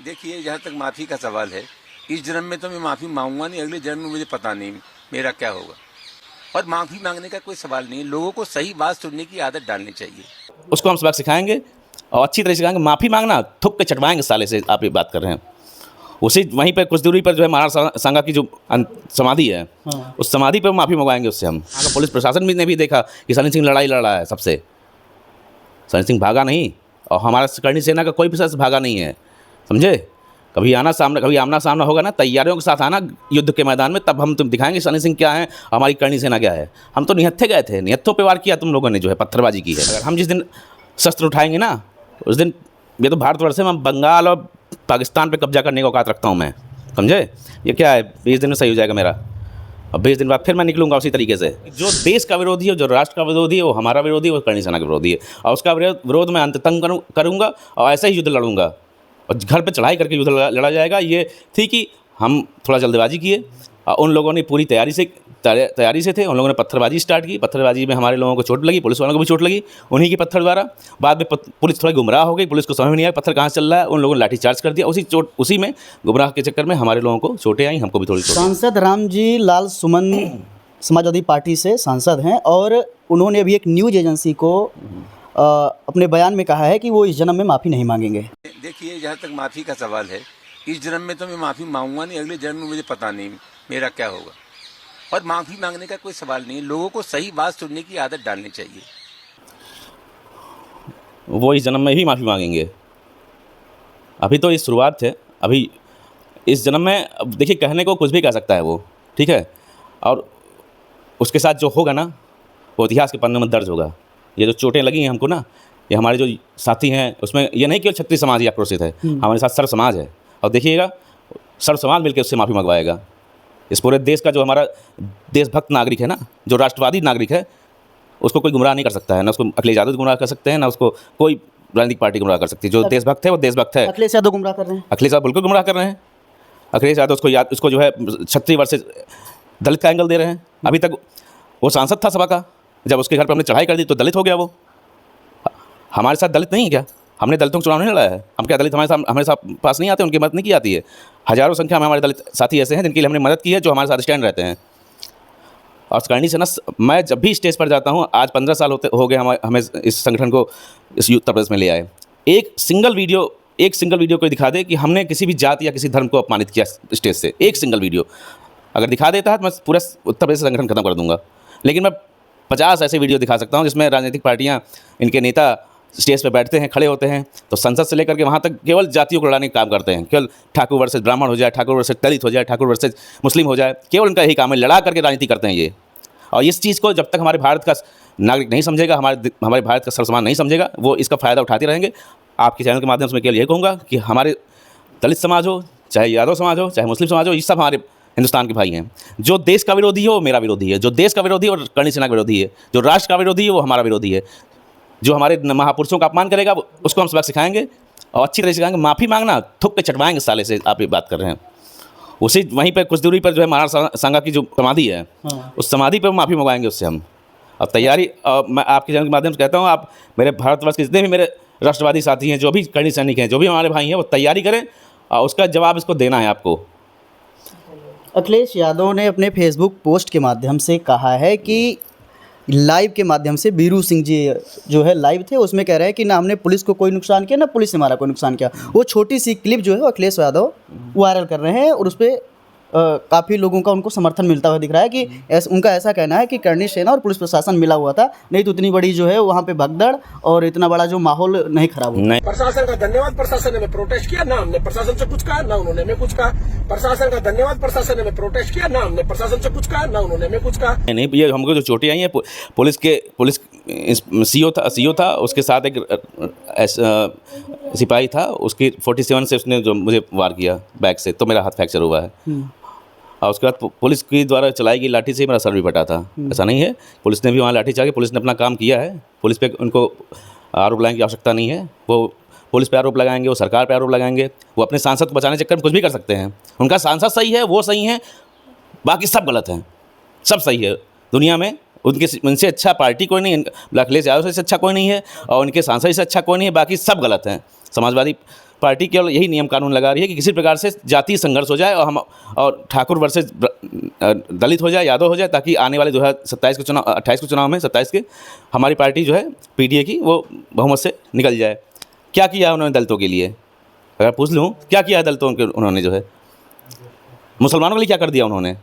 देखिए, जहाँ तक माफ़ी का सवाल है, इस जन्म में तो मैं माफ़ी मांगूंगा नहीं, अगले जन्म में मुझे पता नहीं मेरा क्या होगा। और माफ़ी मांगने का कोई सवाल नहीं है, लोगों को सही बात सुनने की आदत डालनी चाहिए। उसको हम सबक सिखाएंगे और अच्छी तरह से सिखाएंगे। माफ़ी मांगना थुक के चटवाएंगे साले से, आप ये बात कर रहे हैं। उसी वहीं पर कुछ दूरी पर जो है महाराणा सांगा की जो समाधि है, उस समाधि पर माफ़ी मंगवाएंगे उससे हम। आगे पुलिस प्रशासन भी ने भी देखा कि सनी सिंह लड़ाई लड़ रहा है सबसे। सनी सिंह भागा नहीं और हमारा करणी सेना का कोई भी सदस्य भागा नहीं है, समझे। कभी आमना सामना होगा ना, तैयारियों के साथ आना युद्ध के मैदान में, तब हम तुम दिखाएंगे सनी सिंह क्या है, हमारी करणी सेना क्या है। हम तो निहत्थे गए थे, निहत्थों पे वार किया तुम लोगों ने, जो है पत्थरबाजी की है। अगर हम जिस दिन शस्त्र उठाएंगे ना, उस दिन ये तो भारतवर्ष में बंगाल और पाकिस्तान पे कब्जा करने का औकात रखता हूँ मैं, समझे। ये क्या है, 20 दिन में सही हो जाएगा मेरा, और 20 दिन बाद फिर मैं निकलूंगा उसी तरीके से। जो देश का विरोधी है, जो राष्ट्र का विरोधी है, वो हमारा विरोधी है, वो करणी सेना का विरोधी है। और उसका विरोध मैं अंत तक करूँगा और ऐसा ही युद्ध लड़ूंगा। और घर पे चढ़ाई करके युद्ध लड़ा जाएगा। ये थी कि हम थोड़ा जल्दबाजी किए और उन लोगों ने पूरी तैयारी से थे। उन लोगों ने पत्थरबाजी स्टार्ट की। पत्थरबाजी में हमारे लोगों को चोट लगी, पुलिस वालों को भी चोट लगी उन्हीं के पत्थर द्वारा। बाद में पुलिस थोड़ा गुमराह हो गई, पुलिस को समझ में नहीं आया पत्थर कहाँ से चल रहा है। उन लोगों ने लाठी चार्ज कर दिया। उसी में गुमराह के चक्कर में हमारे लोगों को चोटें आई, हमको भी थोड़ी चोटें। सांसद रामजी लाल सुमन समाजवादी पार्टी से सांसद हैं और उन्होंने अभी एक न्यूज़ एजेंसी को अपने बयान में कहा है कि वो इस जन्म में माफ़ी नहीं मांगेंगे। देखिए, जहाँ तक माफ़ी का सवाल है, इस जन्म में तो मैं माफ़ी मांगूंगा नहीं, अगले जन्म में मुझे पता नहीं मेरा क्या होगा। और माफ़ी मांगने का कोई सवाल नहीं है, लोगों को सही बात सुनने की आदत डालनी चाहिए। वो इस जन्म में ही माफ़ी मांगेंगे। अभी तो ये शुरुआत है। अभी इस जन्म में देखिए, कहने को कुछ भी कह सकता है वो, ठीक है। और उसके साथ जो होगा ना, वो इतिहास के पन्ने में दर्ज होगा। ये जो चोटें लगी हैं हमको ना, ये हमारे जो साथी हैं, उसमें ये नहीं केवल क्षत्रिय समाज ही आक्रोशित है, हमारे साथ सर्व समाज है। और देखिएगा, सर्व समाज मिलकर उससे माफ़ी मंगवाएगा। इस पूरे देश का जो हमारा देशभक्त नागरिक है ना, जो राष्ट्रवादी नागरिक है, उसको कोई गुमराह नहीं कर सकता है। ना उसको अखिलेश यादव गुमराह कर सकते हैं, ना उसको कोई राजनीतिक पार्टी गुमराह कर सकती है। जो देशभक्त है वो देशभक्त है। अखिलेश यादव गुमराह कर रहे हैं। अखिलेश यादव बिल्कुल गुमराह कर रहे हैं। अखिलेश यादव उसको जो है क्षत्रिय वर्सेस दलित का एंगल दे रहे हैं। अभी तक वो सांसद था सभा का, जब उसके घर पर हमने चढ़ाई कर दी तो दलित हो गया वो। हमारे साथ दलित नहीं है क्या? हमने दलितों को चुनाव नहीं लड़ा है। हम क्या दलित हमारे साथ पास नहीं आते, उनकी मदद नहीं की जाती है? हज़ारों संख्या में हमारे दलित साथी ऐसे हैं जिनके लिए हमने मदद की है, जो हमारे साथ स्टैंड रहते हैं। और करणी सेना, मैं जब भी स्टेज पर जाता हूँ, आज 15 साल हो गए हमें इस संगठन को इस उत्तर प्रदेश में ले आए। एक सिंगल वीडियो कोई दिखा दे कि हमने किसी भी जाति या किसी धर्म को अपमानित किया स्टेज से। एक सिंगल वीडियो अगर दिखा देता है तो मैं पूरा उत्तर प्रदेश संगठन खत्म कर दूंगा। लेकिन मैं 50 ऐसे वीडियो दिखा सकता हूँ जिसमें राजनीतिक पार्टियाँ, इनके नेता स्टेज पर बैठते हैं, खड़े होते हैं, तो संसद से लेकर के वहाँ तक केवल जातियों को लड़ाने का काम करते हैं। केवल ठाकुर वर्सेस ब्राह्मण हो जाए, ठाकुर वर्सेस दलित हो जाए, ठाकुर वर्सेस मुस्लिम हो जाए, केवल उनका यही काम है, लड़ा करके राजनीति करते हैं ये। और इस चीज़ को जब तक हमारे भारत का नागरिक नहीं समझेगा, हमारे भारत का सर्वसमान नहीं समझेगा, वो इसका फ़ायदा उठाते रहेंगे। आपके चैनल के माध्यम से मैं केवल यही कहूँगा कि हमारे दलित समाज हो, चाहे यादव समाज हो, चाहे मुस्लिम समाज हो, ये सब हमारे हिंदुस्तान के भाई हैं। जो देश का विरोधी है वो मेरा विरोधी है, जो देश का विरोधी है और करणी सेना का विरोधी है, जो राष्ट्र का विरोधी है वो हमारा विरोधी है। जो हमारे महापुरुषों का अपमान करेगा उसको हम सबक सिखाएंगे और अच्छी तरह से सिखाएंगे। माफ़ी मांगना थुक के चटवाएंगे साले से, आप ये बात कर रहे हैं। उसी वहीं पर कुछ दूरी पर जो है महाराणा सांगा की जो समाधि है, उस समाधि पर माफ़ी मंगवाएंगे उससे हम। और तैयारी, मैं आपके चैनल के माध्यम से कहता हूँ, आप मेरे भारतवर्ष के जितने भी मेरे राष्ट्रवादी साथी हैं, जो भी करणी सैनिक हैं, जो भी हमारे भाई हैं, वो तैयारी करें और उसका जवाब इसको देना है आपको। अखिलेश यादव ने अपने फेसबुक पोस्ट के माध्यम से कहा है कि लाइव के माध्यम से बीरू सिंह जी जो है लाइव थे, उसमें कह रहे हैं कि ना हमने पुलिस को कोई नुकसान किया, ना पुलिस ने हमारा कोई नुकसान किया। वो छोटी सी क्लिप जो है वो अखिलेश यादव वायरल कर रहे हैं और उस पर काफ़ी लोगों का उनको समर्थन मिलता हुआ दिख रहा है कि उनका ऐसा कहना है कि करणी सेना और पुलिस प्रशासन मिला हुआ था, नहीं तो इतनी बड़ी जो है वहाँ पे भगदड़ और इतना बड़ा जो माहौल नहीं खराब हुआ। प्रशासन का धन्यवाद, प्रशासन ने प्रोटेस्ट किया, ना हमने प्रशासन से कुछ कहा, ना उन्होंने हमें कुछ कहा। प्रशासन का धन्यवाद, प्रशासन ने प्रोटेस्ट किया, ना हमने प्रशासन से कुछ कहा, ना उन्होंने हमें कुछ कहा। नहीं, ये हमको जो चोटें आई हैं, पुलिस सीओ था, उसके साथ एक सिपाही था, उसकी 47 से उसने जो मुझे वार किया बैक से, तो मेरा हाथ फ्रैक्चर हुआ है। और उसके बाद पुलिस के द्वारा चलाई गई लाठी से मेरा सर भी फटा था। ऐसा नहीं है, पुलिस ने भी वहाँ लाठी चला के पुलिस ने अपना काम किया है। पुलिस पे उनको आरोप लगाने की आवश्यकता नहीं है। वो पुलिस पे आरोप लगाएंगे, वो सरकार पे आरोप लगाएंगे, वो अपने सांसद को बचाने के चक्कर में कुछ भी कर सकते हैं। उनका सांसद सही है, वो सही है, बाकी सब गलत हैं। सब सही है दुनिया में, उनसे अच्छा पार्टी कोई नहीं, अखिलेश यादव से अच्छा कोई नहीं है और उनके सांसद से अच्छा कोई नहीं है, बाकी सब गलत हैं। समाजवादी पार्टी केवल यही नियम कानून लगा रही है कि किसी प्रकार से जातीय संघर्ष हो जाए और ठाकुर वर्सेस दलित हो जाए, यादव हो जाए, ताकि आने वाले 2027 के चुनाव 28 के चुनाव में 27 के हमारी पार्टी जो है पीडीए की वो बहुमत से निकल जाए। क्या किया उन्होंने दलितों के लिए, अगर पूछ लूँ क्या किया है दलितों के, उन्होंने जो है मुसलमानों के लिए क्या कर दिया उन्होंने।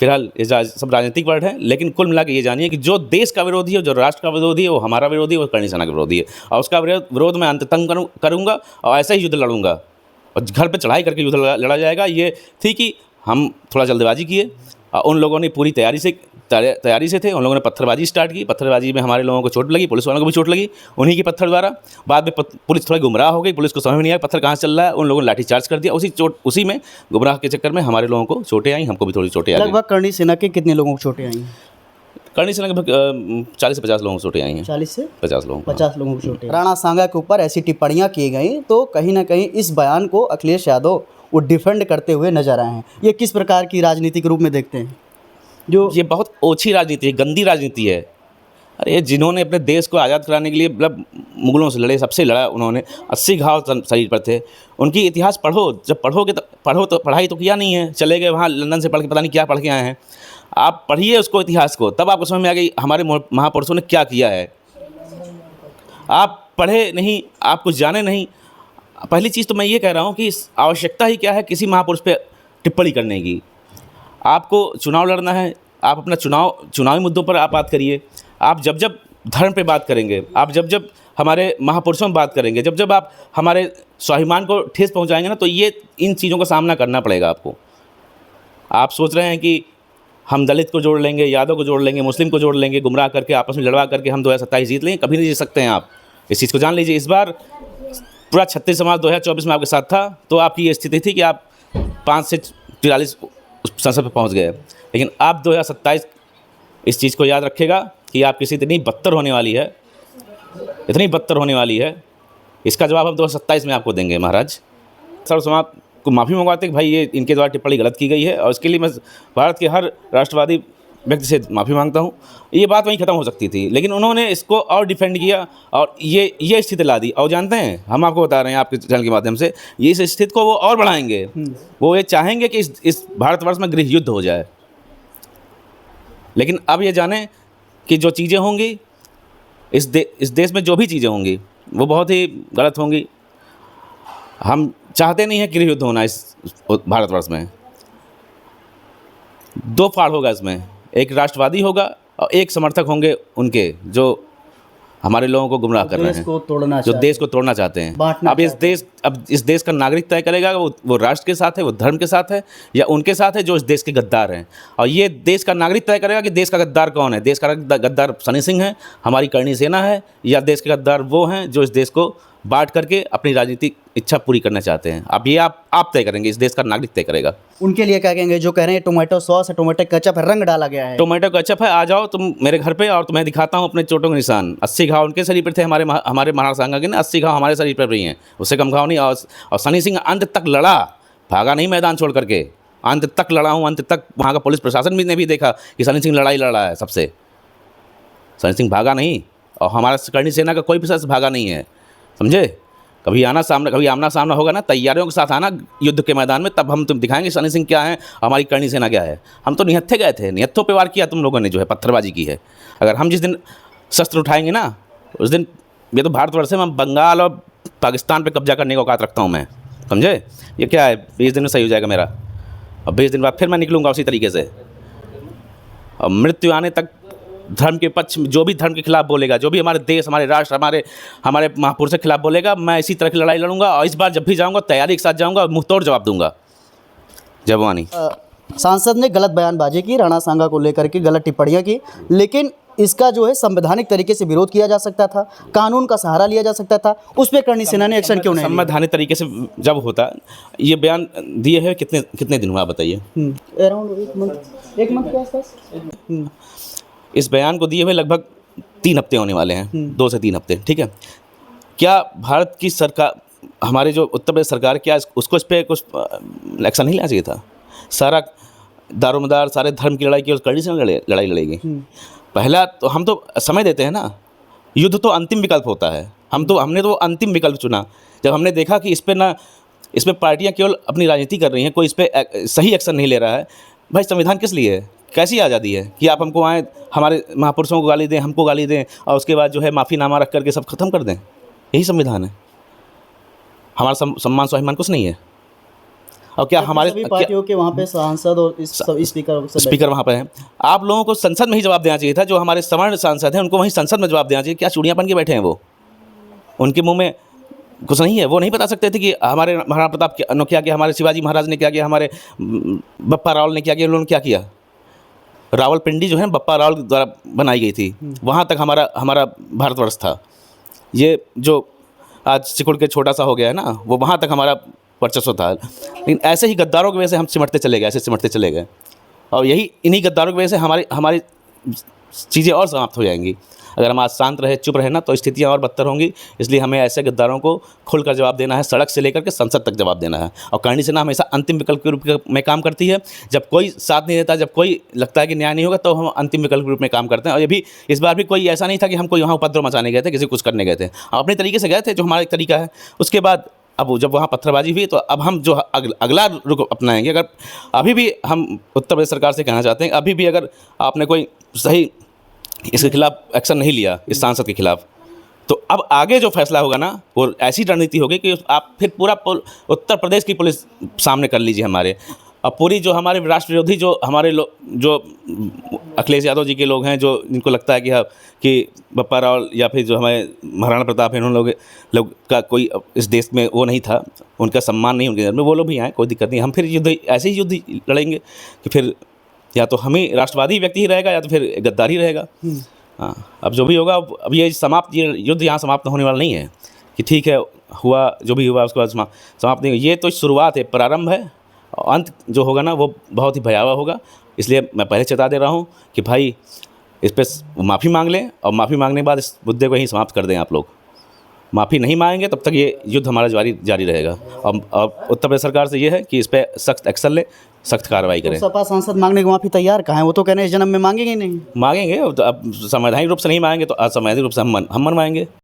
फिलहाल ये सब राजनीतिक वर्ड है, लेकिन कुल मिला के ये जानिए कि जो देश का विरोधी है, जो राष्ट्र का विरोधी है, वो हमारा विरोधी है, वो करणी सेना का विरोधी है। और उसका विरोध मैं अंत तक करूँगा और ऐसा ही युद्ध लड़ूंगा और घर पे चढ़ाई करके युद्ध लड़ा जाएगा। ये थी कि हम थोड़ा जल्दबाजी किए, उन लोगों ने पूरी तैयारी से थे, उन लोगों ने पत्थरबाजी स्टार्ट की, पत्थरबाजी में हमारे लोगों को चोट लगी, पुलिस वालों को भी चोट लगी उन्हीं की पत्थर द्वारा। बाद में पुलिस थोड़ी गुमराह हो गई, पुलिस को समझ में नहीं आया पत्थर कहाँ से चल रहा है, उन लोगों ने लाठी चार्ज कर दिया। उसी में गुमराह के चक्कर में हमारे लोगों को चोटें आई, हमको भी थोड़ी चोटें आई। लगभग करणी सेना के कितने लोगों को चोटें आई हैं? करणी सेना लगभग 40 से 50 लोगों को चोटें आई हैं। 40 से 50 लोगों को 50 लोगों को चोटें। राणा सांगा के ऊपर ऐसी टिप्पणियां की गई तो कहीं ना कहीं इस बयान को अखिलेश यादव वो डिफेंड करते हुए नजर आए हैं। ये किस प्रकार की राजनीतिक रूप में देखते हैं? जो ये बहुत ओछी राजनीति है, गंदी राजनीति है। अरे जिन्होंने अपने देश को आज़ाद कराने के लिए मतलब मुगलों से लड़े, सबसे लड़ा उन्होंने, 80 घाव शरीर पर थे। उनकी इतिहास पढ़ो, जब पढ़ोगे तो पढ़ाई तो किया नहीं है, चले गए वहाँ लंदन से पढ़ के पता नहीं क्या पढ़ के आए हैं। आप पढ़िए उसको, इतिहास को, तब आपको समझ में आ गई हमारे महापुरुषों ने क्या किया है। आप पढ़े नहीं, आप कुछ जाने नहीं। पहली चीज़ तो मैं ये कह रहा हूँ कि आवश्यकता ही क्या है किसी महापुरुष पे टिप्पणी करने की। आपको चुनाव लड़ना है, आप अपना चुनावी मुद्दों पर आप बात करिए। आप जब धर्म पे बात करेंगे, आप जब हमारे महापुरुषों में बात करेंगे, जब आप हमारे स्वाभिमान को ठेस पहुंचाएंगे ना, तो ये इन चीज़ों का सामना करना पड़ेगा आपको। आप सोच रहे हैं कि हम दलित को जोड़ लेंगे, यादव को जोड़ लेंगे, मुस्लिम को जोड़ लेंगे, गुमराह करके आपस में लड़वा करके हम 2027 जीत लेंगे, कभी नहीं जीत सकते हैं आप। इस चीज़ को जान लीजिए। इस बार पूरा 36 समाज 2024 में आपके साथ था, तो आपकी ये स्थिति थी कि आप 5 से 43 संसद पर पहुंच गए। लेकिन आप 2027 इस चीज़ को याद रखेगा कि आपकी स्थिति इतनी बदतर होने वाली है, इसका जवाब हम 2027 में आपको देंगे महाराज। सर्व समाज को माफ़ी मंगवाते कि भाई ये इनके द्वारा टिप्पणी गलत की गई है, और इसके लिए मैं भारत के हर राष्ट्रवादी व्यक्ति से माफ़ी मांगता हूँ। ये बात वहीं ख़त्म हो सकती थी, लेकिन उन्होंने इसको और डिफेंड किया और ये स्थिति ला दी। और जानते हैं, हम आपको बता रहे हैं आपके चैनल के माध्यम से, ये इस स्थिति को वो और बढ़ाएंगे। वो ये चाहेंगे कि इस भारतवर्ष में गृह युद्ध हो जाए। लेकिन अब ये जानें कि जो चीज़ें होंगी इस देश में, जो भी चीज़ें होंगी वो बहुत ही गलत होंगी। हम चाहते नहीं हैं गृह युद्ध होना इस भारतवर्ष में। 2 फाड़ होगा इसमें, एक राष्ट्रवादी होगा और एक समर्थक होंगे उनके जो हमारे लोगों को गुमराह कर रहे हैं, जो देश को तोड़ना चाहते हैं। अब इस देश का नागरिक तय करेगा वो राष्ट्र के साथ है, वो धर्म के साथ है, या उनके साथ है जो इस देश के गद्दार हैं। और ये देश का नागरिक तय करेगा कि देश का गद्दार कौन है। देश का गद्दार सनी सिंह है, हमारी करणी सेना है, या देश के गद्दार वो हैं जो इस देश को बांट करके अपनी राजनीतिक इच्छा पूरी करना चाहते हैं। अब ये आप तय करेंगे, इस देश का नागरिक तय करेगा। उनके लिए क्या कहेंगे जो कह रहे हैं टोमेटो सॉस है, टोमेटो केचप है, रंग डाला गया है? टोमेटो केचप है, आ जाओ तुम मेरे घर पे और तुम्हें दिखाता हूँ अपने चोटों के निशान। 80 घाव उनके शरीर पर थे, हमारे महाराणा सांगा के ना 80 घाव हमारे शरीर पर भी हैं, उससे कम घाव नहीं। और सनी सिंह अंत तक लड़ा, भागा नहीं मैदान छोड़ करके, अंत तक लड़ा हूँ, अंत तक। वहाँ का पुलिस प्रशासन भी ने भी देखा कि सनी सिंह लड़ाई लड़ रहा है सबसे। सनी सिंह भागा नहीं, और हमारा करणी सेना का कोई भी सदस्य भागा नहीं है, समझे। कभी आमना सामना होगा ना, तैयारियों के साथ आना युद्ध के मैदान में, तब हम तुम दिखाएंगे सनी सिंह क्या है, हमारी करणी सेना क्या है। हम तो निहत्थे गए थे, निहत्थों पे वार किया तुम लोगों ने, जो है पत्थरबाजी की है। अगर हम जिस दिन शस्त्र उठाएंगे ना, उस दिन ये तो भारतवर्ष में बंगाल और पाकिस्तान पे कब्जा करने का औकात रखता हूँ मैं, समझे। ये क्या है, 20 दिन में सही हो जाएगा मेरा, और 20 दिन बाद फिर मैं निकलूँगा उसी तरीके से। और मृत्यु आने तक धर्म के पक्ष में जो भी धर्म के खिलाफ बोलेगा, जो भी हमारे देश, हमारे राष्ट्र, हमारे महापुरुषों के खिलाफ बोलेगा, मैं इसी तरह की लड़ाई लड़ूंगा। और इस बार जब भी जाऊंगा तैयारी के साथ जाऊंगा और मुंहतोड़ जवाब दूंगा। जय भवानी। सांसद ने गलत बयानबाजी की, राणा सांगा को लेकर के गलत टिप्पणियां की, लेकिन इसका जो है संवैधानिक तरीके से विरोध किया जा सकता था, कानून का सहारा लिया जा सकता था, उस पर करणी सेना ने एक्शन क्यों नहीं लिया? संवैधानिक तरीके से जब होता, ये बयान दिए है कितने दिन हुआ बताइए? अराउंड एक मंथ के आसपास। इस बयान को दिए हुए लगभग 3 हफ्ते होने वाले हैं, 2 से 3 हफ्ते, ठीक है। क्या भारत की सरकार, हमारे जो उत्तर प्रदेश सरकार, क्या उसको इस पर कुछ एक्शन नहीं लेना चाहिए था? सारा दारोमदार, सारे धर्म की लड़ाई की करणी से लड़ाई लड़ेगी। पहला तो हम तो समय देते हैं ना, युद्ध तो अंतिम विकल्प होता है, हमने तो अंतिम विकल्प चुना। जब हमने देखा कि इस पे पार्टियां केवल अपनी राजनीति कर रही हैं, कोई इस पे सही एक्शन नहीं ले रहा है। भाई संविधान किस लिए है? कैसी आज़ादी है कि आप हमको आएँ, हमारे महापुरुषों को गाली दें, हमको गाली दें और उसके बाद जो है माफ़ीनामा रख करके सब खत्म कर दें? यही संविधान है। हमारा सम्मान स्वाभिमान कुछ नहीं है। और क्या हमारे सभी पार्टियों के वहाँ पे सांसद और स्पीकर वहाँ पे हैं? आप लोगों को संसद में ही जवाब देना चाहिए था। जो हमारे सवर्ण सांसद हैं उनको वहीं संसद में जवाब देना चाहिए। क्या चूड़ियाँ बन के बैठे हैं वो? उनके मुंह में कुछ नहीं है। वो नहीं बता सकते थे कि हमारे महाराणा प्रताप ने क्या किया, हमारे शिवाजी महाराज ने क्या किया, हमारे बप्पा रावल ने क्या किया, उन्होंने क्या किया। रावलपिंडी जो है बप्पा रावल द्वारा बनाई गई थी, वहाँ तक हमारा भारतवर्ष था। ये जो आज सिकुड़ के छोटा सा हो गया है ना, वो वहाँ तक हमारा वर्चस्व था। लेकिन ऐसे ही गद्दारों की वजह से हम सिमटते चले गए, ऐसे सिमटते चले गए। और यही इन्हीं गद्दारों की वजह से हमारी चीज़ें और समाप्त हो जाएंगी। अगर हम आज शांत रहे, चुप रहे ना, तो स्थितियाँ और बदतर होंगी। इसलिए हमें ऐसे गद्दारों को खुलकर जवाब देना है, सड़क से लेकर के संसद तक जवाब देना है। और करणी सेना हमेशा अंतिम विकल्प के रूप में काम करती है। जब कोई साथ नहीं देता, जब कोई लगता है कि न्याय नहीं होगा, तो हम अंतिम विकल्प के रूप में काम करते हैं। और ये भी इस बार भी कोई ऐसा नहीं था कि हम कोई वहाँ उपद्रव मचाने गए थे, किसी कुछ करने गए थे। हम अपने तरीके से गए थे, जो हमारा एक तरीका है। उसके बाद अब जब वहाँ पत्थरबाजी हुई, तो अब हम जो अगला रुख अपनाएंगे। अगर अभी भी हम उत्तर प्रदेश सरकार से कहना चाहते हैं, अभी भी अगर आपने कोई सही इसके खिलाफ एक्शन नहीं लिया, इस सांसद के खिलाफ, तो अब आगे जो फैसला होगा ना, वो ऐसी रणनीति होगी कि आप फिर पूरा उत्तर प्रदेश की पुलिस सामने कर लीजिए हमारे। और पूरी जो हमारे राष्ट्र विरोधी जो हमारे लोग, जो अखिलेश यादव जी के लोग हैं, जो जिनको लगता है कि बप्पा रावल या फिर जो हमारे महाराणा प्रताप हैं, उन लोग का कोई इस देश में वो नहीं था, उनका सम्मान नहीं उनके घर में, वो लोग भी आए, कोई दिक्कत नहीं। हम फिर युद्ध ऐसे ही युद्ध लड़ेंगे कि फिर या तो हम ही राष्ट्रवादी व्यक्ति ही रहेगा, या तो फिर गद्दार ही रहेगा। हाँ, अब जो भी होगा, अब ये युद्ध यहाँ समाप्त होने वाला नहीं है कि ठीक है, हुआ जो भी हुआ उसके बाद समाप्त नहीं। ये तो शुरुआत है, प्रारंभ है। और अंत जो होगा ना, वो बहुत ही भयावह होगा। इसलिए मैं पहले चेता दे रहा हूँ कि भाई इस पर माफ़ी मांग लें, और माफ़ी मांगने के बाद इस मुद्दे को यहीं समाप्त कर दें। आप लोग माफ़ी नहीं मांगेंगे तब तक ये युद्ध हमारा जारी रहेगा। और उत्तर प्रदेश सरकार से ये है कि इस पर सख्त एक्शन ले, सख्त कार्रवाई करें। तो सपा सांसद मांगने को माफ़ी तैयार कहाँ है? वो तो कहने इस जन्म में मांगेंगे ही नहीं। मांगेंगे, अब संवैधानिक रूप से नहीं मांगेंगे तो असंवैधानिक रूप से हम मनवाएंगे।